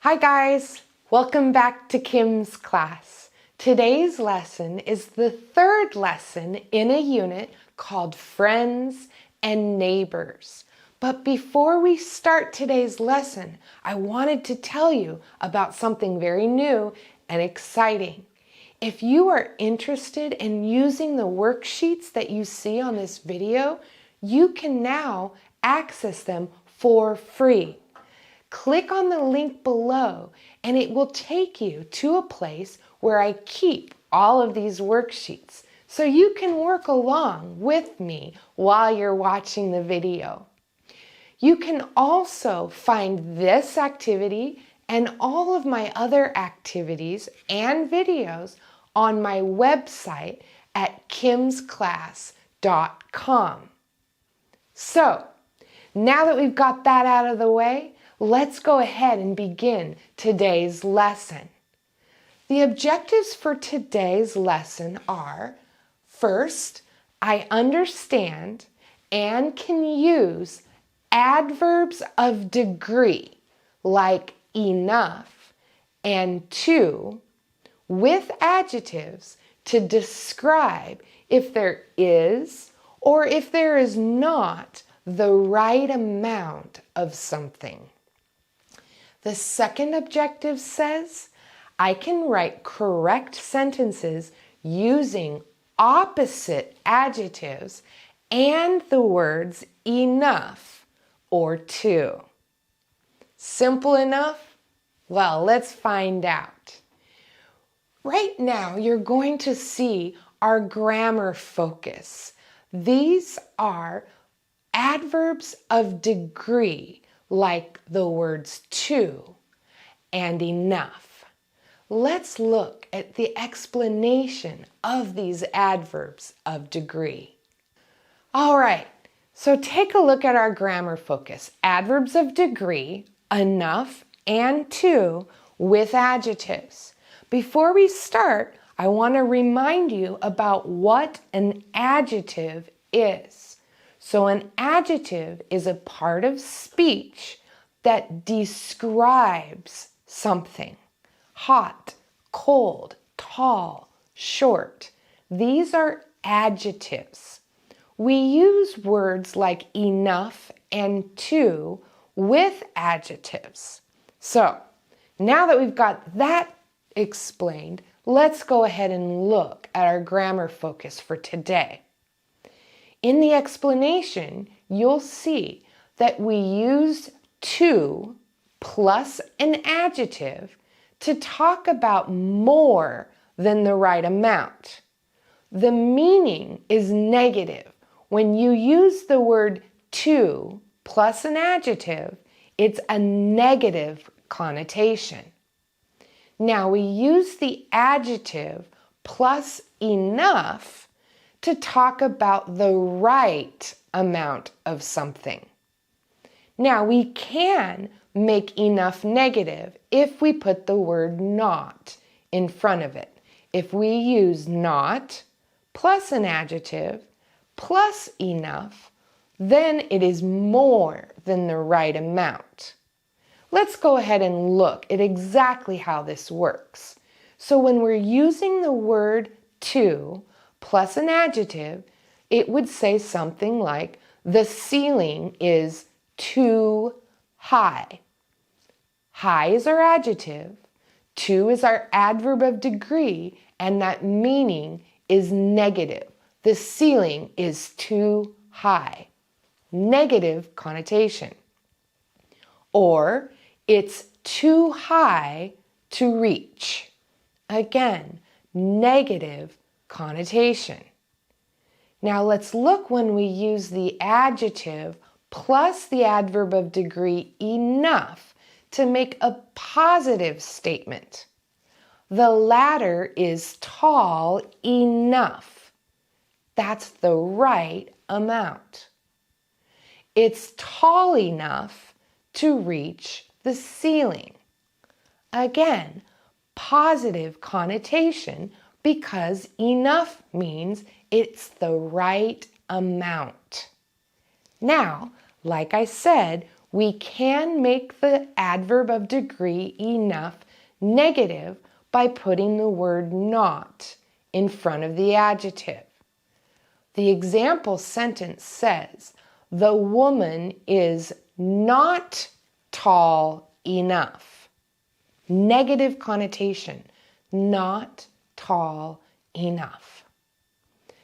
Hi guys, welcome back to Kim's class. Today's lesson is the third lesson in a unit called Friends and Neighbors. But before we start today's lesson, I wanted to tell you about something very new and exciting. If you are interested in using the worksheets that you see on this video, you can now access them for free. Click on the link below and it will take you to a place where I keep all of these worksheets so you can work along with me while you're watching the video. You can also find this activity and all of my other activities and videos on my website at kimsclass.com. So, now that we've got that out of the way, let's go ahead and begin today's lesson. The objectives for today's lesson are: first, I understand and can use adverbs of degree like enough and to with adjectives to describe if there is or if there is not the right amount of something. The second objective says, I can write correct sentences using opposite adjectives and the words enough or to. Simple enough? Well, let's find out. Right now, you're going to see our grammar focus. These are adverbs of degree, like the words to and enough. Let's look at the explanation of these adverbs of degree. All right, so take a look at our grammar focus. Adverbs of degree, enough and to with adjectives. Before we start, I want to remind you about what an adjective is. So an adjective is a part of speech that describes something. Hot, cold, tall, short. These are adjectives. We use words like enough and to with adjectives. So now that we've got that explained, let's go ahead and look at our grammar focus for today. In the explanation, you'll see that we use to plus an adjective to talk about more than the right amount. The meaning is negative. When you use the word to plus an adjective, it's a negative connotation. Now we use the adjective plus enough to talk about the right amount of something. Now we can make enough negative if we put the word not in front of it. If we use not plus an adjective plus enough, then it is more than the right amount. Let's go ahead and look at exactly how this works. So when we're using the word to plus an adjective, it would say something like, the ceiling is too high. High is our adjective, to is our adverb of degree, and that meaning is negative. The ceiling is too high. Negative connotation. Or, it's too high to reach. Again, negative connotation. Now let's look when we use the adjective plus the adverb of degree enough to make a positive statement. The ladder is tall enough. That's the right amount. It's tall enough to reach the ceiling. Again, positive connotation because enough means it's the right amount. Now, like I said, we can make the adverb of degree enough negative by putting the word not in front of the adjective. The example sentence says, the woman is not tall enough. Negative connotation, not tall enough.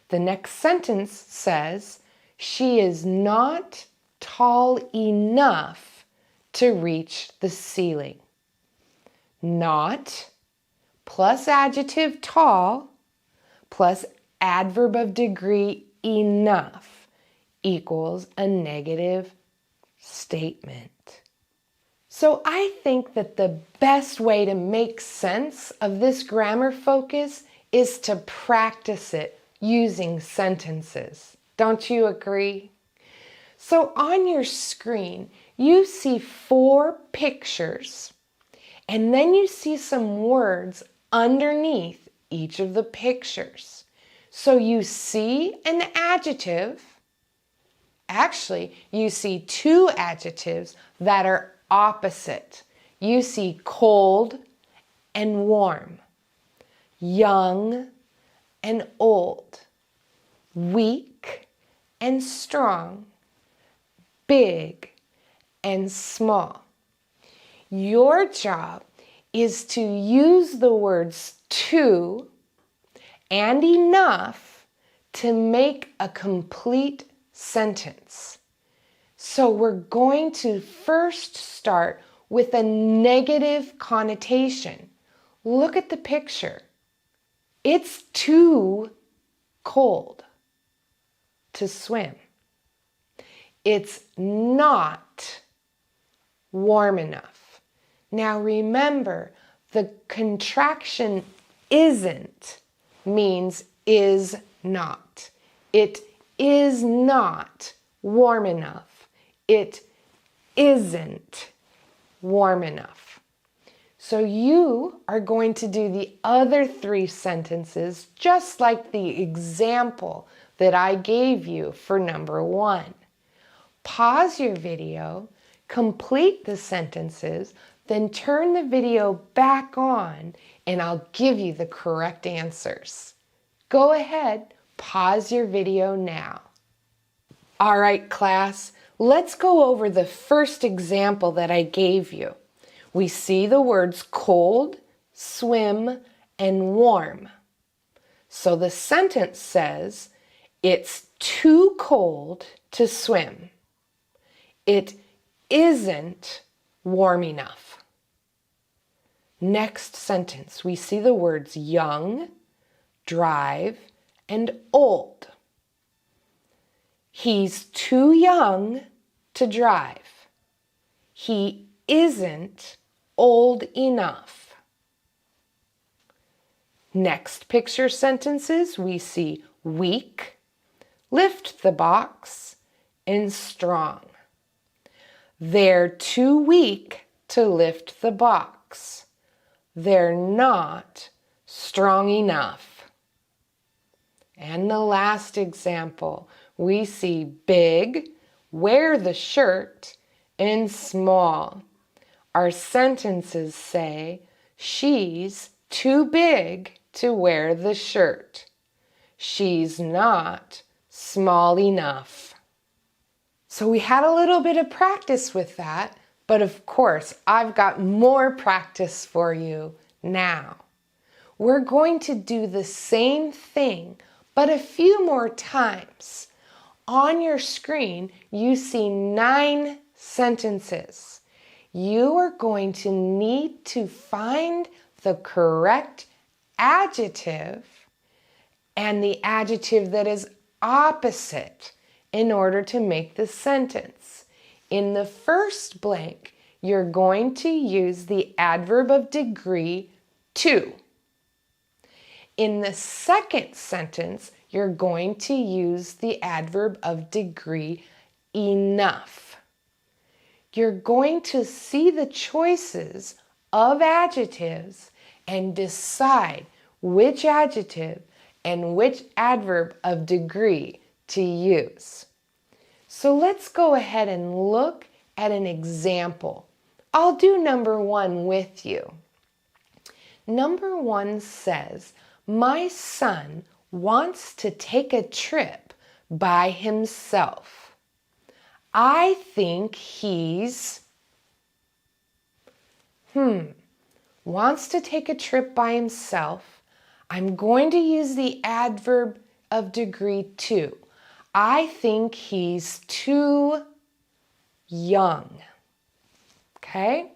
The next sentence says, she is not tall enough to reach the ceiling. Not plus adjective tall plus adverb of degree enough equals a negative statement. So I think that the best way to make sense of this grammar focus is to practice it using sentences. Don't you agree? So on your screen, you see 4 pictures, and then you see some words underneath each of the pictures. So you see an adjective. Actually, you see 2 adjectives that are opposite. You see cold and warm, young and old, weak and strong, big and small. Your job is to use the words to and enough to make a complete sentence. So we're going to first start with a negative connotation. Look at the picture. It's too cold to swim. It's not warm enough. Now remember, the contraction isn't means is not. It is not warm enough. It isn't warm enough. So you are going to do the other 3 sentences just like the example that I gave you for number 1. Pause your video, complete the sentences, then turn the video back on and I'll give you the correct answers. Go ahead, pause your video now. All right, class, let's go over the first example that I gave you. We see the words cold, swim, and warm. So the sentence says, it's too cold to swim. It isn't warm enough. Next sentence, we see the words young, drive, and old. He's too young to drive. He isn't old enough. Next picture sentences, we see weak, lift the box, and strong. They're too weak to lift the box. They're not strong enough. And the last example, we see big, wear the shirt, and small. Our sentences say, she's too big to wear the shirt. She's not small enough. So we had a little bit of practice with that, but of course, I've got more practice for you now. We're going to do the same thing, but a few more times. On your screen, you see 9 sentences. You are going to need to find the correct adjective and the adjective that is opposite in order to make the sentence. In the first blank, you're going to use the adverb of degree to. In the second sentence, you're going to use the adverb of degree enough. You're going to see the choices of adjectives and decide which adjective and which adverb of degree to use. So let's go ahead and look at an example. I'll do number 1 with you. Number 1 says, my son wants to take a trip by himself. I think he's, wants to take a trip by himself. I'm going to use the adverb of degree 2. I think he's too young. Okay?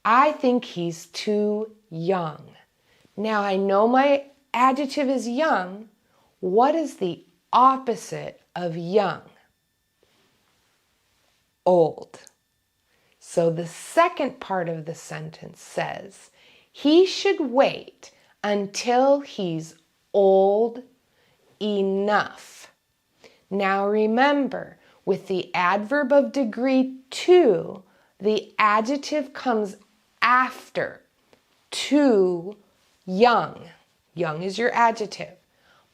I think he's too young. Now I know my adjective is young. What is the opposite of young? Old. So the second part of the sentence says, he should wait until he's old enough. Now remember, with the adverb of degree 2, the adjective comes after too young. Young is your adjective.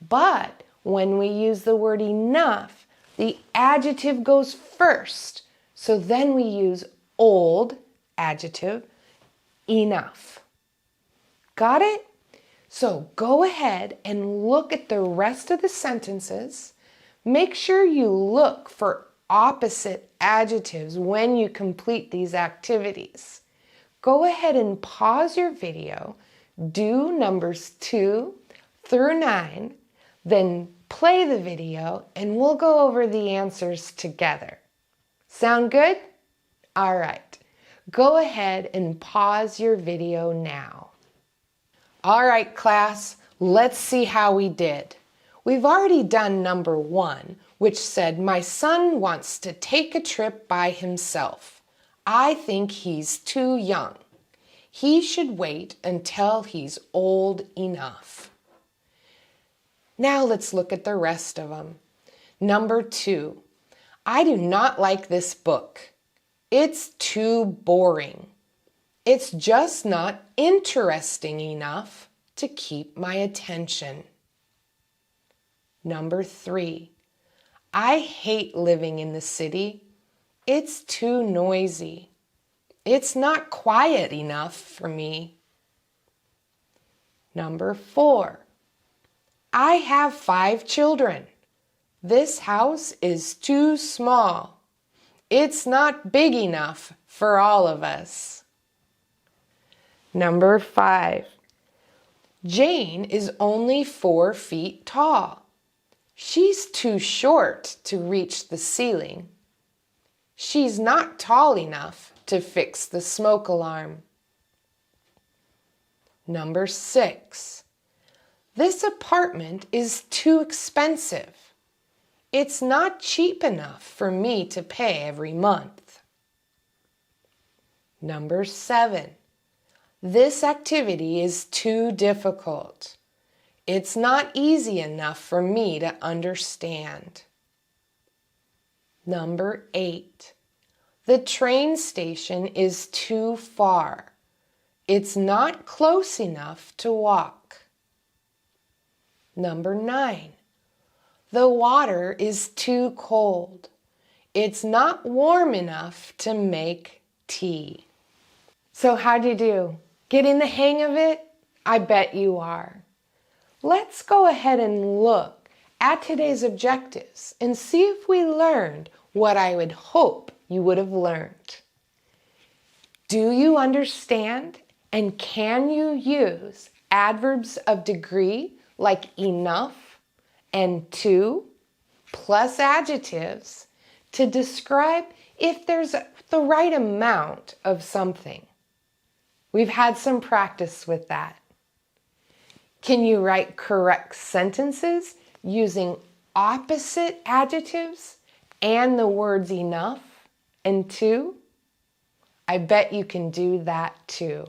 But when we use the word enough, the adjective goes first. So then we use old, adjective, enough. Got it? So go ahead and look at the rest of the sentences. Make sure you look for opposite adjectives when you complete these activities. Go ahead and pause your video, do numbers 2 through 9, then play the video and we'll go over the answers together. Sound good? All right. Go ahead and pause your video now. All right, class, let's see how we did. We've already done number 1, which said, my son wants to take a trip by himself. I think he's too young. He should wait until he's old enough. Now let's look at the rest of them. Number 2, I do not like this book. It's too boring. It's just not interesting enough to keep my attention. Number 3, I hate living in the city. It's too noisy. It's not quiet enough for me. Number 4, I have 5 children. This house is too small. It's not big enough for all of us. Number 5, Jane is only 4 feet tall. She's too short to reach the ceiling. She's not tall enough to fix the smoke alarm. Number 6, this apartment is too expensive. It's not cheap enough for me to pay every month. Number 7, this activity is too difficult. It's not easy enough for me to understand. Number 8, the train station is too far. It's not close enough to walk. Number 9, the water is too cold. It's not warm enough to make tea. So how'd you do? Getting the hang of it? I bet you are. Let's go ahead and look at today's objectives and see if we learned what I would hope you would have learned. Do you understand and can you use adverbs of degree like enough and too plus adjectives to describe if there's the right amount of something? We've had some practice with that. Can you write correct sentences using opposite adjectives and the words enough and too? I bet you can do that too.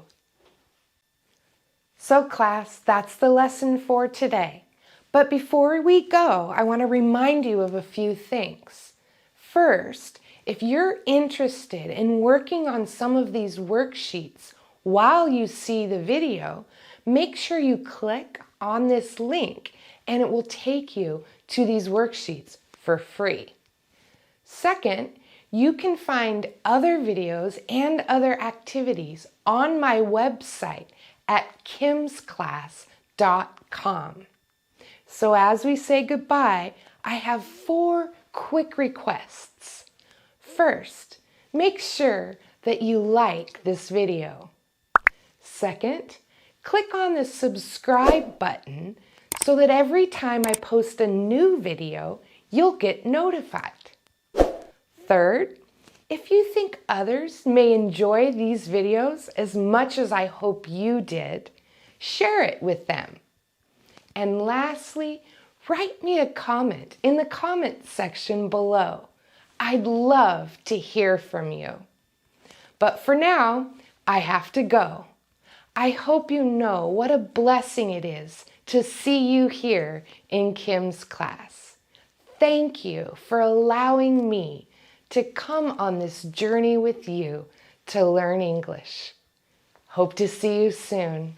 So class, that's the lesson for today. But before we go, I want to remind you of a few things. First, if you're interested in working on some of these worksheets while you see the video, make sure you click on this link and it will take you to these worksheets for free. Second, You can find other videos and other activities on my website at kimsclass.com. So as we say goodbye, I have 4 quick requests. First, make sure that you like this video. Second, click on the subscribe button so that every time I post a new video, you'll get notified. Third, if you think others may enjoy these videos as much as I hope you did, share it with them. And lastly, write me a comment in the comment section below. I'd love to hear from you. But for now, I have to go. I hope you know what a blessing it is to see you here in Kim's class. Thank you for allowing me to come on this journey with you to learn English. Hope to see you soon.